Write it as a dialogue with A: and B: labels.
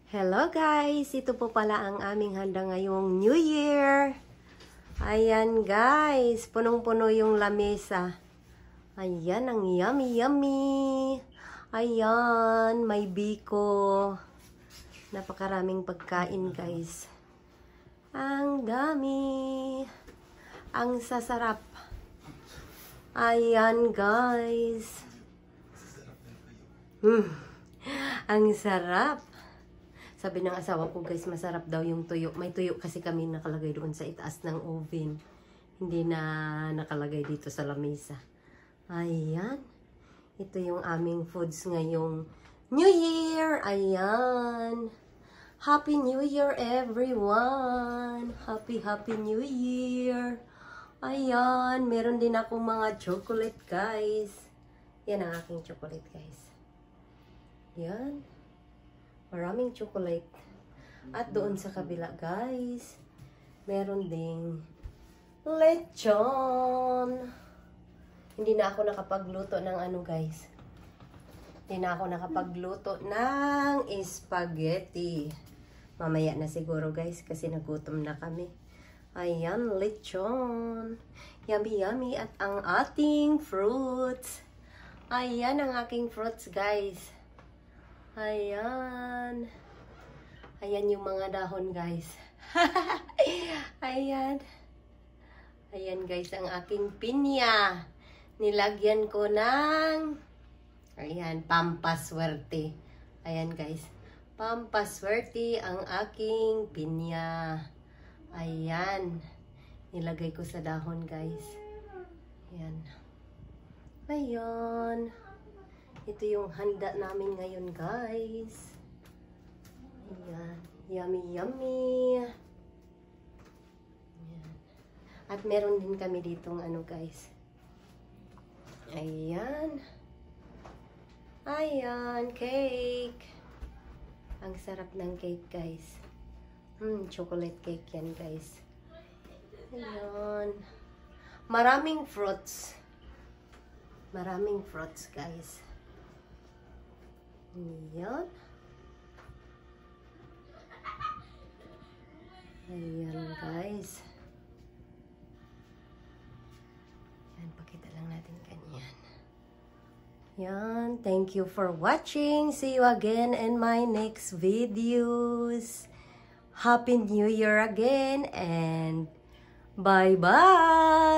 A: Hello guys! Ito po pala ang aming handa ngayong New Year. Ayan guys, punong-puno yung lamesa. Ayan, ang yummy! Ayan, may biko. Napakaraming pagkain guys. Ang dami. Ang sasarap. Ayan guys. Ang sarap. Sabi ng asawa ko guys, masarap daw yung tuyo. May tuyo kasi kami nakalagay doon sa itaas ng oven. Hindi na nakalagay dito sa lamesa. Ayan. Ito yung aming foods ngayong New Year. Ayan. Happy New Year everyone. Happy New Year. Ayan. Meron din akong mga chocolate guys. Yan ang aking chocolate guys. Yan. Maraming chocolate. At doon sa kabila, guys, meron ding lechon. Hindi na ako nakapagluto ng ano, guys. Hindi na ako nakapagluto ng spaghetti. Mamaya na siguro, guys, kasi nagutom na kami. Ayan, lechon. Yummy. At ang ating fruits. Ayan ang aking fruits, guys. Ayan. Ayan yung mga dahon, guys. Ayan. Ayan, guys, ang aking pinya. Nilagyan ko ng, ayan, pampaswerte. Ayan, guys. Pampaswerte ang aking pinya. Ayan. Nilagay ko sa dahon, guys. Ayan. Ayan. Ito yung handa namin ngayon, guys. Ayan. Yummy. Ayan. At meron din kami ditong ano, guys. Ayan. Ayan, cake. Ang sarap ng cake, guys. Chocolate cake yan, guys. Ayan. Maraming fruits. Maraming fruits, guys. Ayan. Ayan, guys. Ayan, pakita lang natin ganyan. Ayan, thank you for watching. See you again in my next videos. Happy New Year again and bye-bye!